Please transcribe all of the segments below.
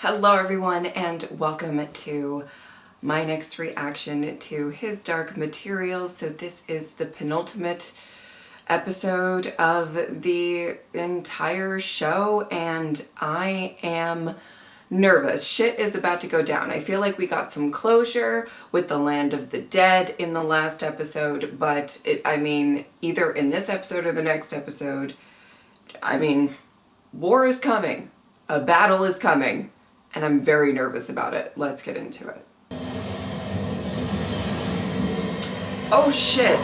Hello everyone and welcome to my next reaction to His Dark Materials. So this is the penultimate episode of the entire show and I am nervous. Shit is about to go down. I feel like we got some closure with the Land of the Dead in the last episode, but either in this episode or the next episode, war is coming. A battle is coming. And I'm very nervous about it. Let's get into it. Oh shit.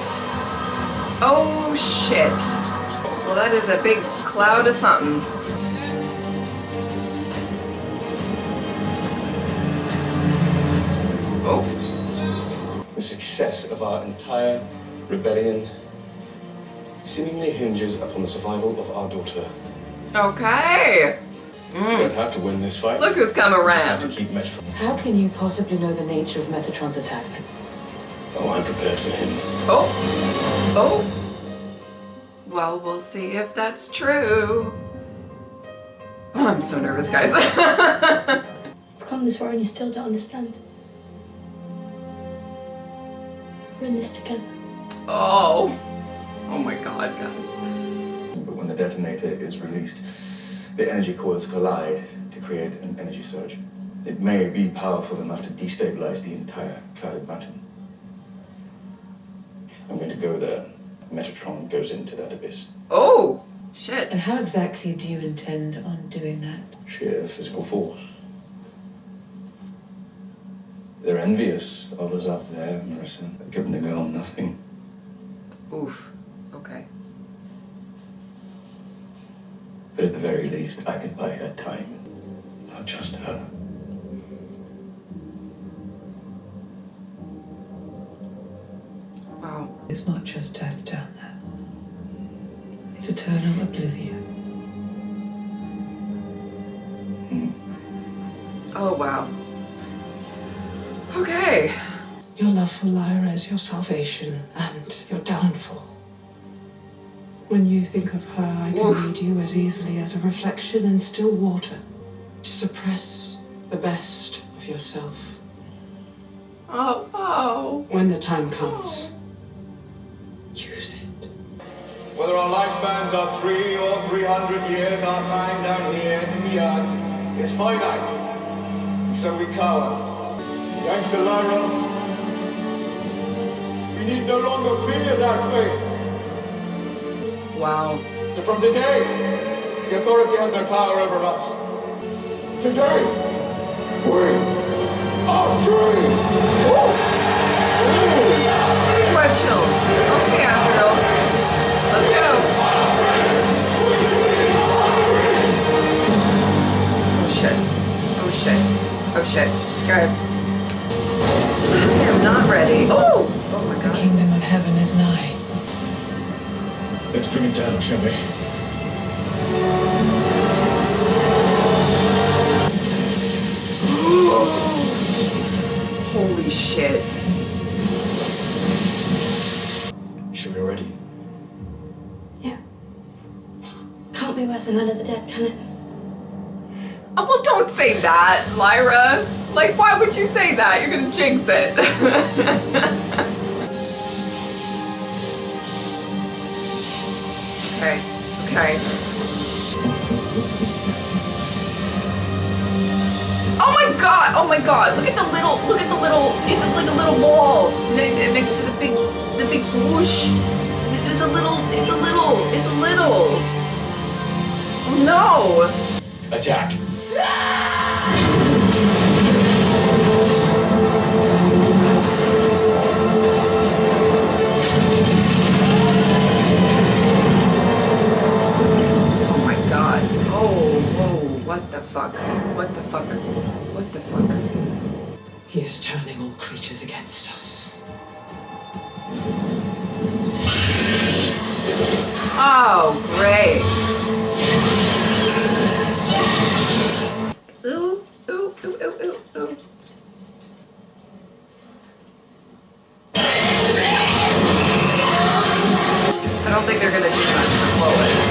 Oh shit. Well, that is a big cloud of something. Oh. The success of our entire rebellion seemingly hinges upon the survival of our daughter. Okay. We don't have to win this fight. Look who's come around. We just have to keep Metatron. How can you possibly know the nature of Metatron's attack? Oh, I'm prepared for him. Oh. Oh. Well, we'll see if that's true. Oh, I'm so nervous, guys. I've come this far and you still don't understand. We're in this together. Oh. Oh my god, guys. But when the detonator is released, the energy coils collide to create an energy surge. It may be powerful enough to destabilize the entire clouded mountain. I'm going to go there. Metatron goes into that abyss. Oh, shit. And how exactly do you intend on doing that? Sheer physical force. They're envious of us up there, Marisa. They've given the girl nothing. Oof. Okay. But at the very least, I can buy her time. Not just her. Wow. It's not just death down there. It's eternal oblivion. Oh, wow. Okay. Your love for Lyra is your salvation and your downfall. When you think of her, I can read you as easily as a reflection in still water to suppress the best of yourself. Oh, oh. When the time comes, use it. Whether our lifespans are 300 or 300 years, our time down here in the earth is finite. And so we cower. Thanks to Lyra, we need no longer fear that fate. Wow. So from today, the authority has no power over us. Today, we are free! Web chills. Okay, Azrael. Let's go. Oh shit. Oh shit. Oh shit. Guys. I am not ready. Oh! Oh my The god. kingdom of heaven is nigh. Let's bring it down, shall we? Holy shit. Should be ready. Yeah. Can't be worse than Land of the Dead, can it? Oh, well, don't say that, Lyra. Like, why would you say that? You're gonna jinx it. Okay, okay. Oh my god, look at the little, it's like a little ball next to the big whoosh. It's a little. Oh no. Attack! Oh my god. Oh, whoa, what the fuck? What the fuck? What the fuck? He is turning all creatures against us. Oh, great. Ooh, ooh, ooh, ooh, ooh, ooh. I don't think they're gonna do much for Lois.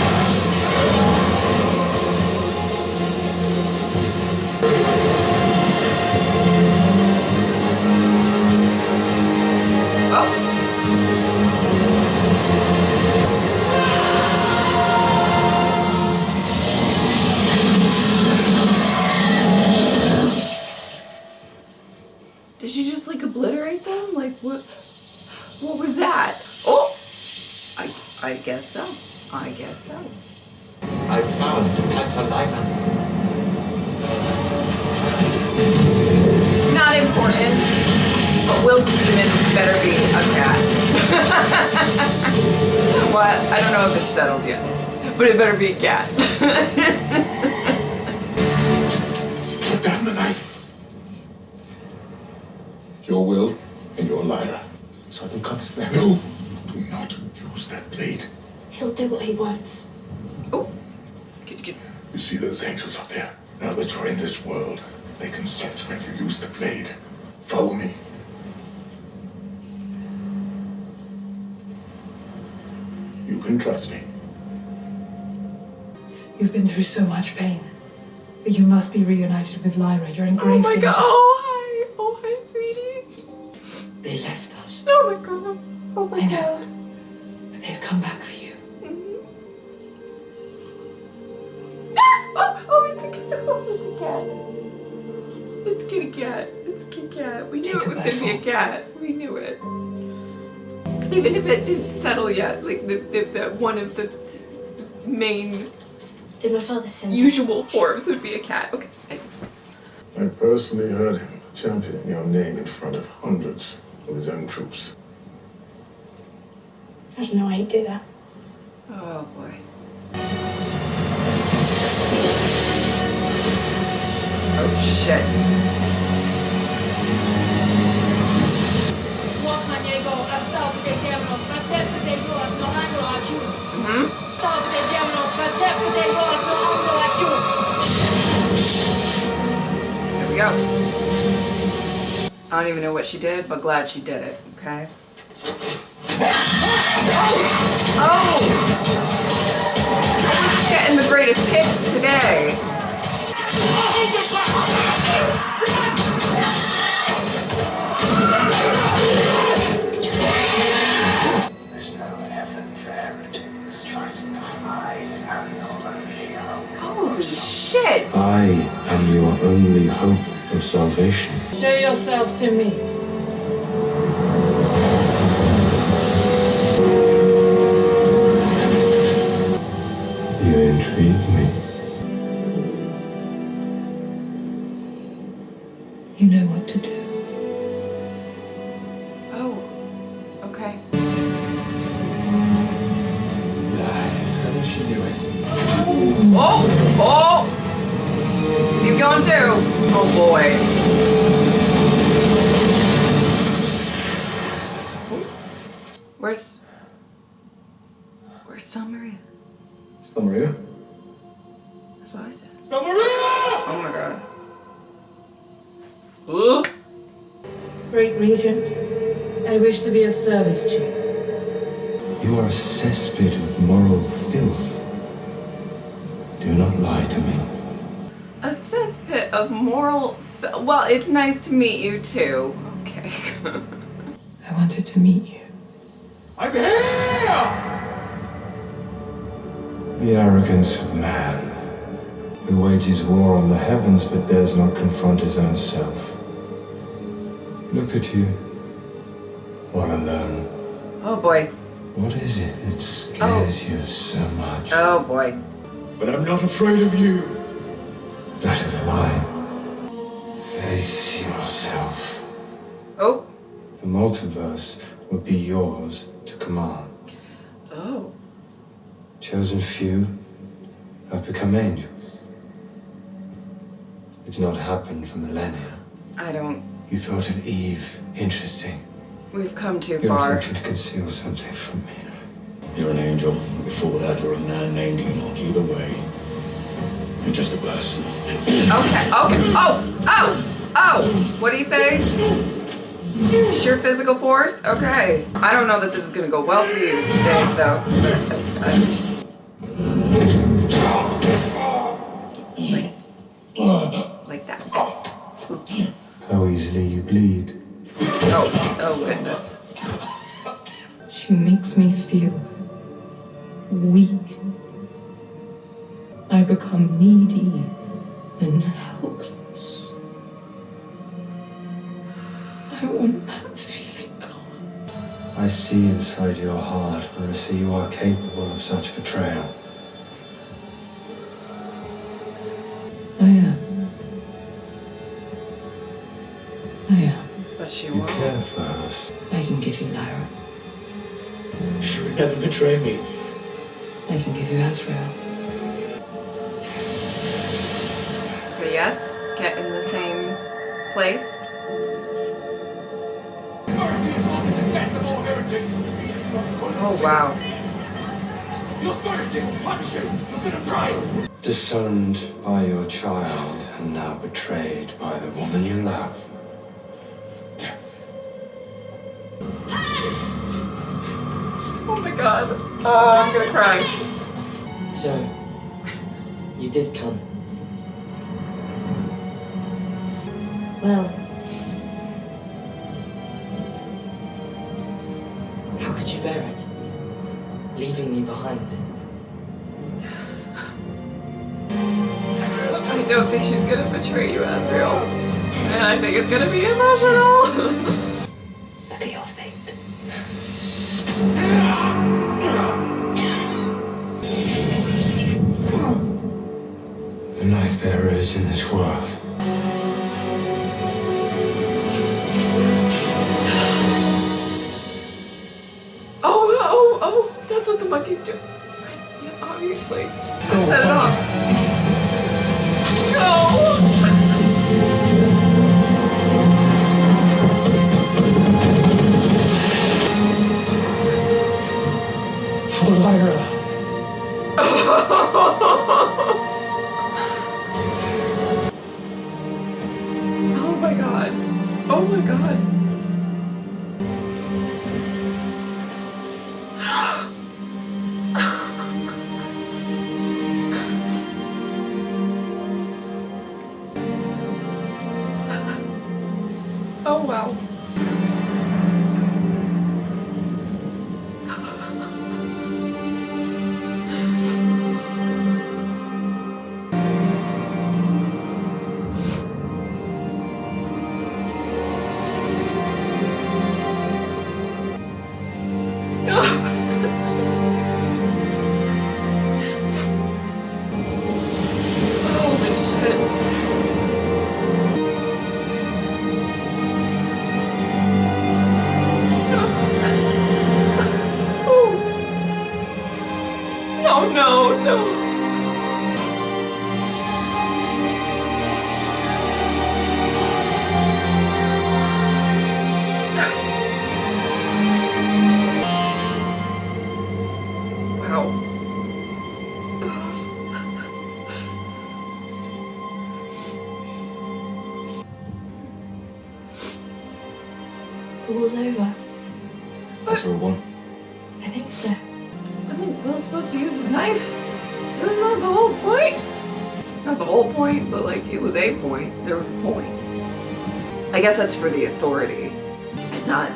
I guess so. I guess so. I found Catalina. Not important, but Will's demon better be a cat. What? I don't know if it's settled yet, but it better be a cat. Put down the knife. Your will and your Lyra. So I can cut his neck. No, do not use that blade. He'll do what he wants. Oh. You see those angels up there? Now that you're in this world, they consent when you use the blade. Follow me. You can trust me. You've been through so much pain. But you must be reunited with Lyra. You're in grave danger. God. Oh, hi, sweetie. They left us. Oh, my God. Oh, my I know. God. But they've come back for you. Oh, it's a cat. Oh, it's a cat. It's kitty cat. It's kitty cat. We knew it was going to be a cat. We knew it. Even if it didn't settle yet, like the one of the main Did my father send you? usual forms would be a cat. Okay. I personally heard him champion your name in front of hundreds of his own troops. I don't know why he'd do that. Oh, boy. Oh, shit. There we go. I don't even know what she did, but glad she did it, okay? Oh! We're getting the greatest hits today. There's no heaven for heretics. Trust the eyes and the Holy shit! I am your only hope of salvation. Show yourself to me. You intrigue me. You know what to do. Oh, okay. How is she doing? Oh! Oh! He's going too. Oh boy. Where's Stella Maria? Stella Maria? That's what I said. Stella Maria! Oh my god. Ooh. Great Regent, I wish to be of service to you. You are a cesspit of moral filth. Do not lie to me. A cesspit of moral. Well, it's nice to meet you too. Okay. I wanted to meet you. I'm here! The arrogance of man, who wages war on the heavens but dares not confront his own self. Look at you, all alone. Oh boy. What is it that scares you so much? Oh boy. But I'm not afraid of you. That is a lie. Face yourself. Oh. The multiverse would be yours to command. Oh. Chosen few have become angels. It's not happened for millennia. I don't. You thought of Eve interesting. We've come too You're far. attempting to conceal something from me. You're an angel. Before that, you're a man named Enoch. Either way, you're just a person. Okay. Okay. Oh. Oh. Oh. What do you say? Sheer physical force? Okay. I don't know that this is gonna go well for you, Dave, though. Like that. Oops. How easily you bleed. Oh. Oh goodness. She makes me feel weak. I become needy and helpless. I want that feeling gone. I I see inside your heart, Marisa, you are capable of such betrayal. I am. I am. But she You won't. care for us. I can give you Lyra. She would never betray me. I can give you Azrael. Okay, yes, get in the same place. Authority is only the death of all heretics. Oh, wow. You're thirsty. Punish you. You're gonna try. Disowned by your child and now betrayed by the woman you love. Oh my god. I'm gonna cry. So, you did come. Well, how could you bear it? Leaving me behind. I don't think she's gonna betray you, Azrael. And I think it's gonna be emotional. Look at your fate. The knife bearer is in this world. Oh, that's what the monkeys do. Yeah, obviously. Just set it off. No! For Lyra. Oh my god. Oh my god. Oh wow. Holy shit. Oh no, don't. Wow. The war's over. Azrael won. I think so. Wasn't Will supposed to use his knife? Wasn't that the whole point? Not the whole point, but like it was a point. There was a point. I guess that's for the Authority and not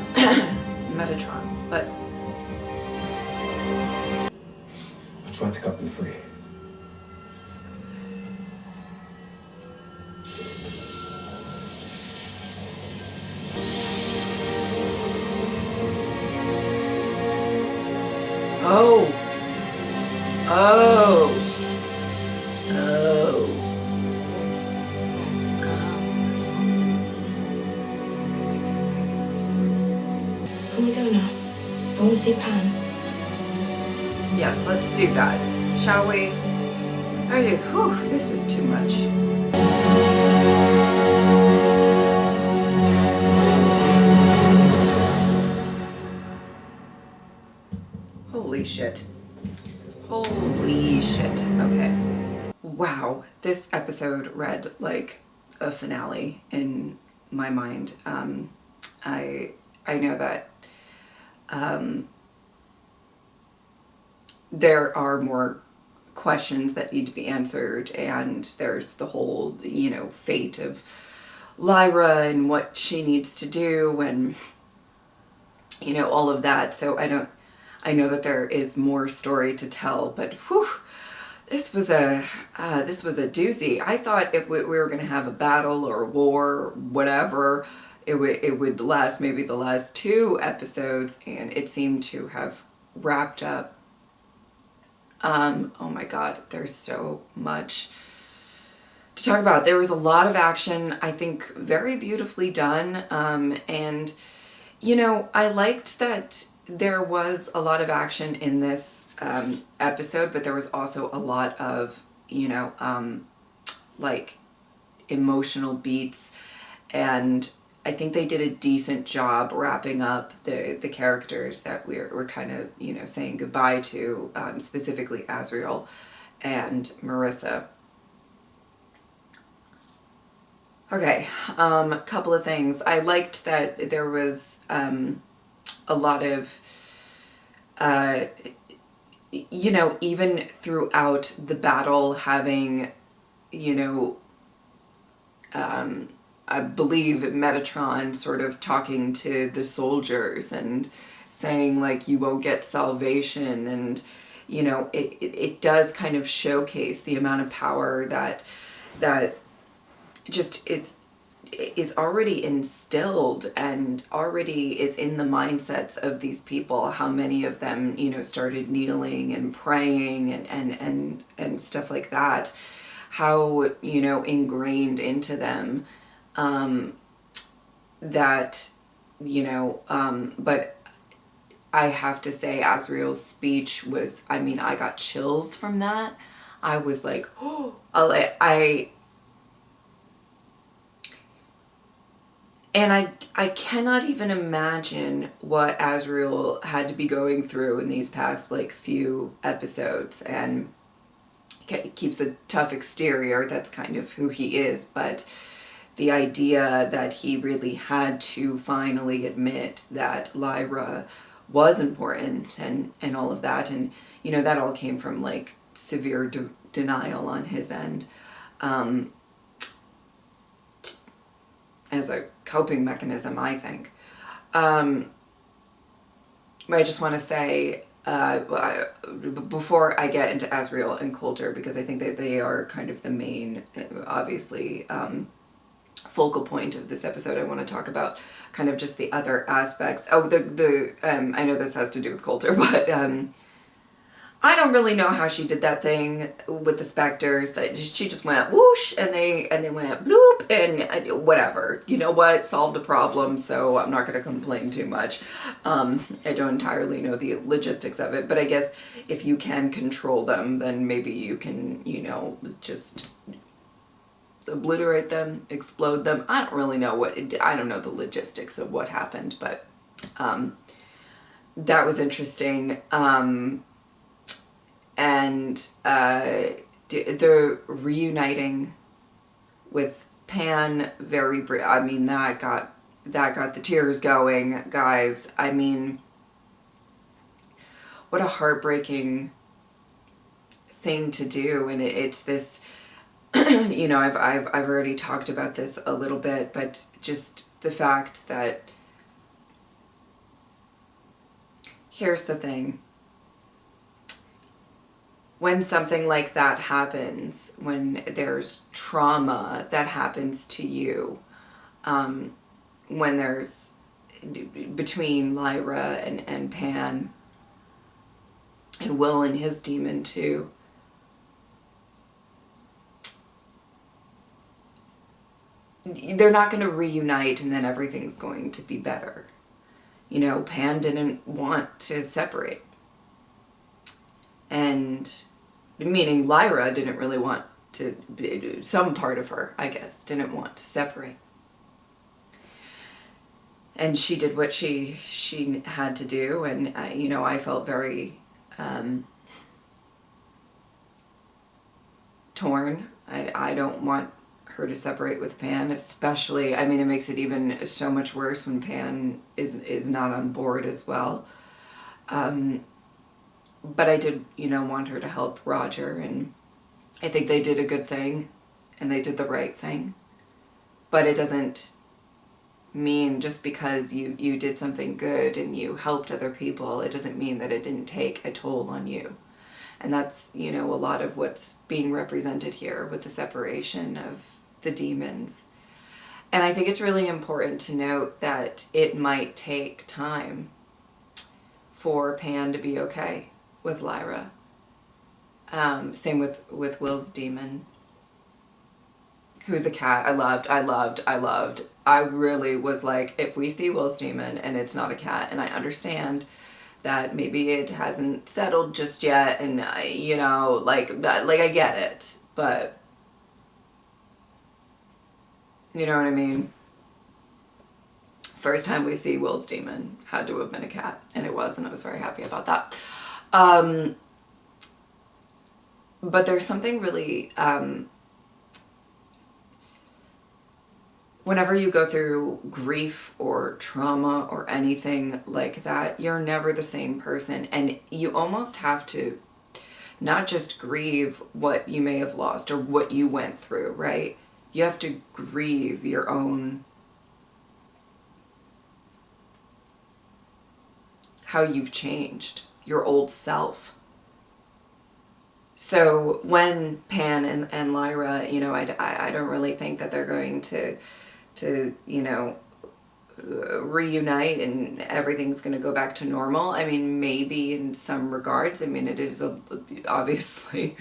Metatron, but I tried to cut them free. oh. Oh. Oh. Can we go now? I want to see Pan. Yes, let's do that. Shall we? Whew, this was too much. Holy shit. Holy shit. Okay. Wow, this episode read like a finale in my mind. I know that there are more questions that need to be answered, and there's the whole, fate of Lyra and what she needs to do and, all of that. So I know that there is more story to tell, but whew, this was a doozy. I thought if we were going to have a battle or a war or whatever, it would last maybe the last 2 episodes, and it seemed to have wrapped up. Oh my god, there's so much to talk about. There was a lot of action, I think very beautifully done, and you know, I liked that there was a lot of action in this episode, but there was also a lot of, you know, like emotional beats, and I think they did a decent job wrapping up the characters that we're kind of, you know, saying goodbye to, specifically Azriel and Marisa. Okay, a couple of things. I liked that there was a lot of, you know, even throughout the battle, having, you know, I believe Metatron sort of talking to the soldiers and saying like, you won't get salvation, and you know, it does kind of showcase the amount of power that just is already instilled and already is in the mindsets of these people. How many of them, you know, started kneeling and praying and stuff like that. How, you know, ingrained into them that, you know, but I have to say Azriel's speech was, I mean, I got chills from that. I was like, oh, I cannot even imagine what Azriel had to be going through in these past like few episodes, and keeps a tough exterior. That's kind of who he is, but the idea that he really had to finally admit that Lyra was important and all of that, and you know, that all came from like severe denial on his end, as a coping mechanism, I think. But I just want to say, before I get into Azriel and Coulter, because I think that they are kind of the main, obviously, focal point of this episode, I want to talk about kind of just the other aspects. Oh, I know this has to do with Coulter, but I don't really know how she did that thing with the specters. She just went whoosh, and they went bloop, and whatever. You know what? Solved a problem, so I'm not going to complain too much. I don't entirely know the logistics of it, but I guess if you can control them, then maybe you can, you know, just obliterate them, explode them. I don't really know I don't know the logistics of what happened, but that was interesting. And the reuniting with Pan, I mean, that got the tears going, guys. I mean, what a heartbreaking thing to do. And it's this, you know, I've already talked about this a little bit, but just the fact that, here's the thing. When something like that happens, when there's trauma that happens to you, when there's, between Lyra and Pan, and Will and his demon too, they're not going to reunite and then everything's going to be better. You know, Pan didn't want to separate. And meaning Lyra didn't really want to, some part of her, I guess, didn't want to separate. And she did what she had to do, and you know, I felt very torn. I don't want her to separate with Pan, especially, I mean, it makes it even so much worse when Pan is not on board as well. But I did, you know, want her to help Roger, and I think they did a good thing, and they did the right thing. But it doesn't mean just because you did something good and you helped other people, it doesn't mean that it didn't take a toll on you. And that's, you know, a lot of what's being represented here with the separation of the demons. And I think it's really important to note that it might take time for Pan to be okay with Lyra. Same with Will's demon, who's a cat. I loved. I really was like, if we see Will's demon and it's not a cat, and I understand that maybe it hasn't settled just yet, and you know, like I get it, but you know what I mean? First time we see Will's demon had to have been a cat, and it was, and I was very happy about that. But there's something really, whenever you go through grief or trauma or anything like that, you're never the same person. And you almost have to not just grieve what you may have lost or what you went through, right? You have to grieve your own, how you've changed, your old self. So when Pan and Lyra, you know, I don't really think that they're going to you know, reunite and everything's going to go back to normal. I mean, maybe in some regards. I mean, it is obviously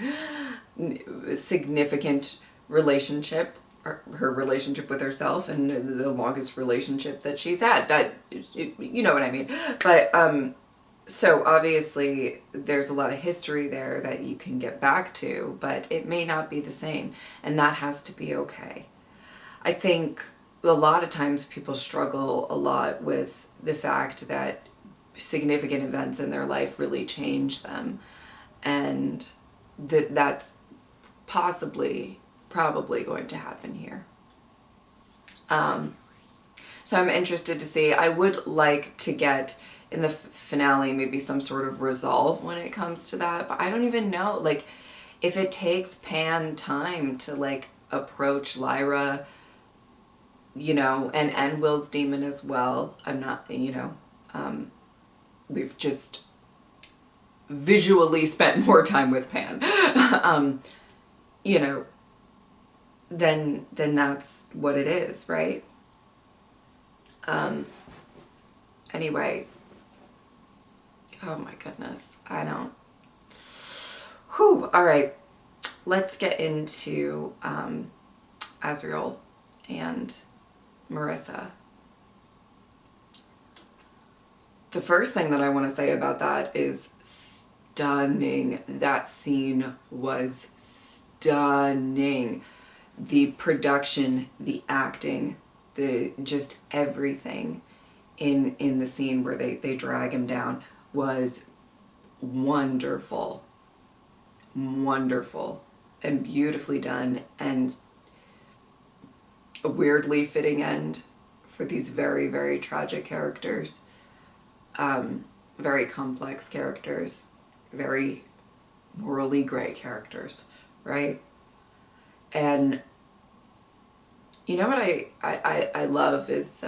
a significant relationship, her relationship with herself, and the longest relationship that she's had. You know what I mean? But so obviously there's a lot of history there that you can get back to, but it may not be the same, and that has to be okay. I think a lot of times people struggle a lot with the fact that significant events in their life really change them, and that's probably going to happen here. So I'm interested to see. I would like to get in the finale maybe some sort of resolve when it comes to that, but I don't even know, like, if it takes Pan time to like approach Lyra, you know, and Will's demon as well. I'm not, you know, we've just visually spent more time with Pan, you know, then that's what it is, right? Anyway, oh my goodness, I don't. Whew, all right, let's get into Azriel and Marisa. The first thing that I want to say about that is stunning. That scene was stunning. The production, the acting, the just everything in the scene where they drag him down was wonderful. Wonderful and beautifully done, and a weirdly fitting end for these very, very tragic characters. Very complex characters, very morally gray characters, right? And you know what I love is,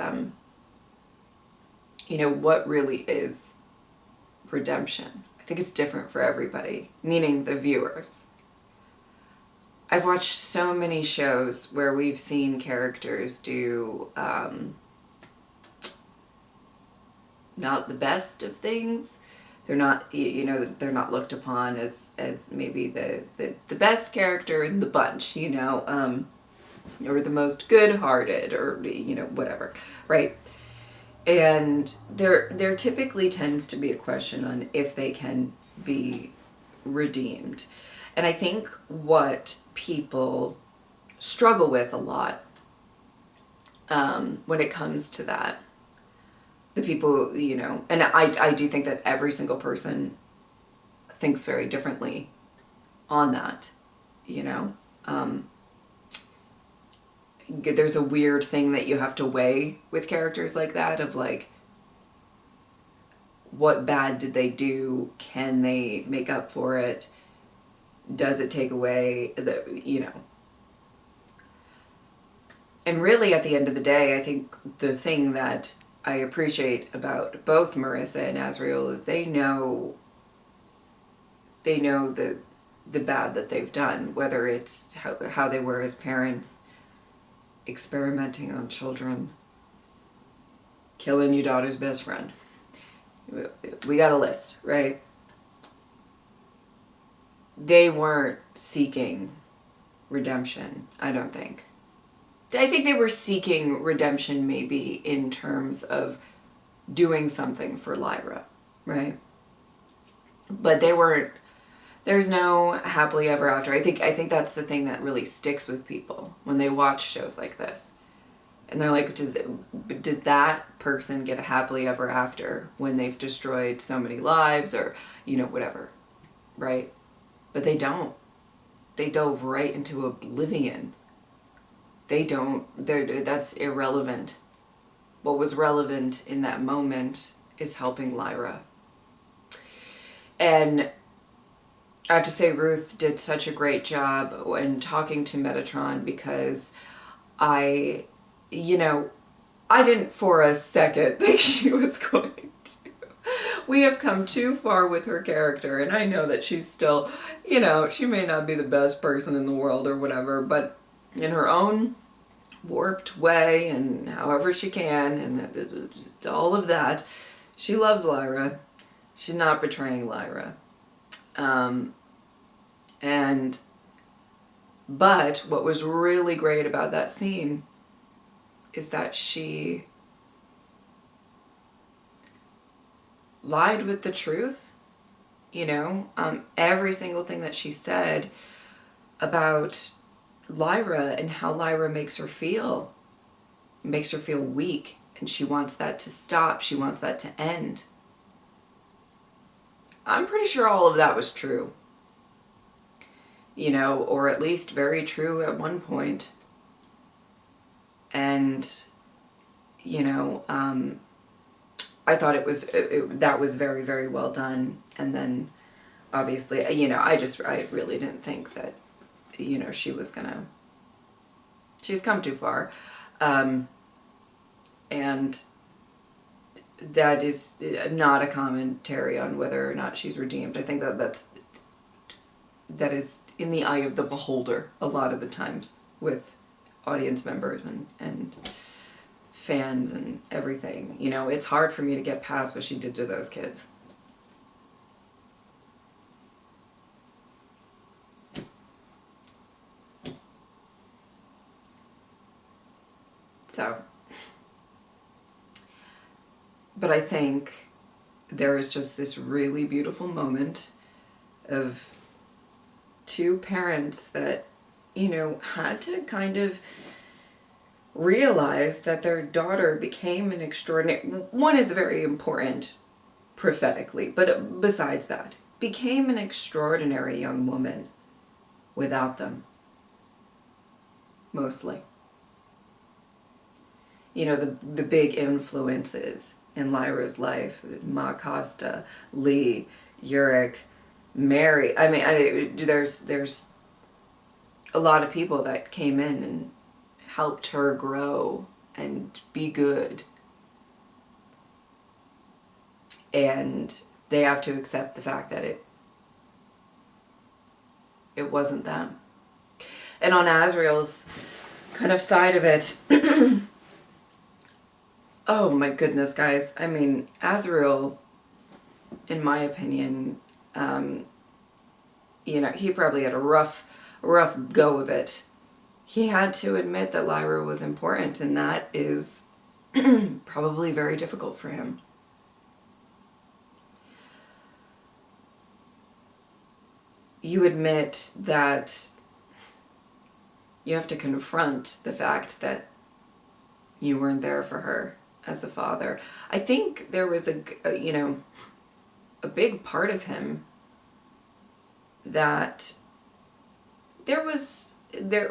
you know, what really is redemption. I think it's different for everybody, meaning the viewers. I've watched so many shows where we've seen characters do not the best of things. They're not, you know, they're not looked upon as maybe the best character in the bunch, you know, or the most good-hearted, or, you know, whatever, right? And there typically tends to be a question on if they can be redeemed. And I think what people struggle with a lot when it comes to that, the people, you know, and I do think that every single person thinks very differently on that, you know. There's a weird thing that you have to weigh with characters like that, of like, what bad did they do? Can they make up for it? Does it take away the, you know. And really at the end of the day, I think the thing that I appreciate about both Marisa and Azriel is they know the bad that they've done, whether it's how they were as parents, experimenting on children, killing your daughter's best friend. We got a list, right? They weren't seeking redemption, I don't think. I think they were seeking redemption maybe in terms of doing something for Lyra, right? But they weren't, there's no happily ever after. I think that's the thing that really sticks with people when they watch shows like this. And they're like, does that person get a happily ever after when they've destroyed so many lives or, whatever, right? But they don't. They dove right into oblivion. They don't, that's irrelevant. What was relevant in that moment is helping Lyra. And I have to say Ruth did such a great job in talking to Metatron, because I didn't for a second think she was going to. We have come too far with her character, and I know that she's still, she may not be the best person in the world or whatever, but in her own warped way and however she can, and all of that, she loves Lyra. She's not betraying Lyra. But what was really great about that scene is that she lied with the truth, every single thing that she said about Lyra and how Lyra makes her feel weak, and she wants that to stop. She wants that to end. I'm pretty sure all of that was true, or at least very true at one point. And, I thought that was very, very well done. And then obviously, I really didn't think that, she's come too far. And that is not a commentary on whether or not she's redeemed. I think that is in the eye of the beholder a lot of the times with audience members and fans and everything. It's hard for me to get past what she did to those kids. So, but I think there is just this really beautiful moment of two parents that, had to kind of realize that their daughter became an extraordinary, one is very important prophetically, but besides that, became an extraordinary young woman without them, mostly. The big influences in Lyra's life, Ma Costa, Lee, Uric, Mary. There's a lot of people that came in and helped her grow and be good. And they have to accept the fact that it wasn't them. And on Azrael's kind of side of it, oh my goodness, guys. Azrael, in my opinion, he probably had a rough go of it. He had to admit that Lyra was important, and that is probably very difficult for him. You admit that you have to confront the fact that you weren't there for her as a father. I think there was a big part of him that there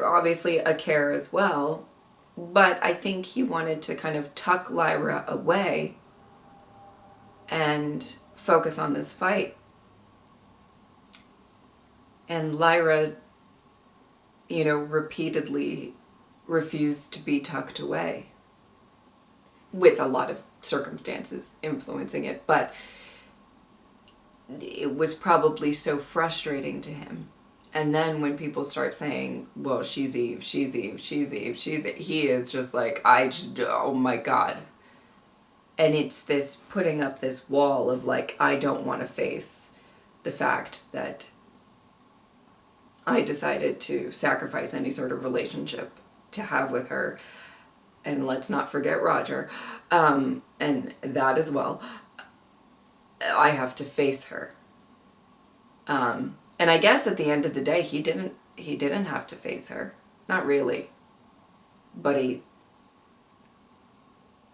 obviously a care as well, but I think he wanted to kind of tuck Lyra away and focus on this fight. And Lyra, repeatedly refused to be tucked away, with a lot of circumstances influencing it, but it was probably so frustrating to him. And then when people start saying, well, she's Eve, she's Eve, she's Eve, she's Eve, he is just like, oh my God. And it's this putting up this wall of like, I don't want to face the fact that I decided to sacrifice any sort of relationship to have with her. And let's not forget Roger. And that as well. I have to face her. And I guess at the end of the day, he didn't have to face her. Not really. But he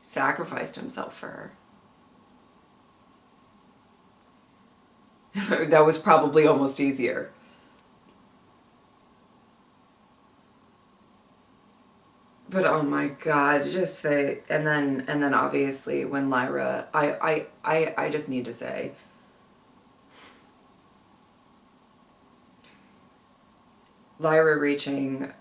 sacrificed himself for her. That was probably almost easier. But oh my God, just say, and then obviously when Lyra, I just need to say, Lyra reaching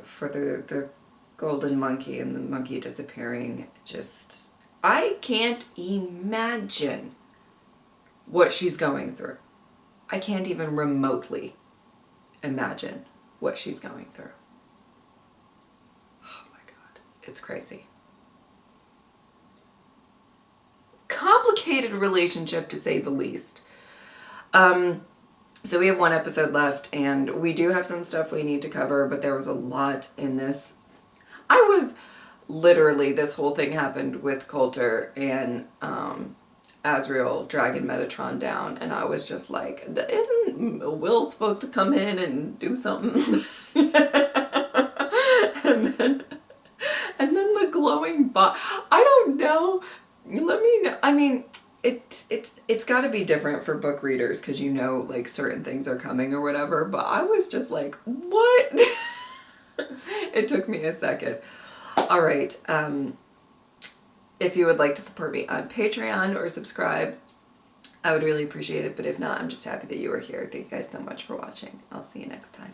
for the golden monkey and the monkey disappearing, just, I can't imagine what she's going through. I can't even remotely imagine what she's going through. Oh my God, it's crazy. Complicated relationship, to say the least. So we have one episode left, and we do have some stuff we need to cover, but there was a lot in this. I was literally, this whole thing happened with Coulter and Azrael dragging Metatron down, and I was just like, isn't Will supposed to come in and do something? and then the glowing bot. I don't know. Let me know. I mean, it's got to be different for book readers because you know, like, certain things are coming or whatever, but I was just like, what? It took me a second. All right. If you would like to support me on Patreon or subscribe, I would really appreciate it. But if not, I'm just happy that you were here. Thank you guys so much for watching. I'll see you next time.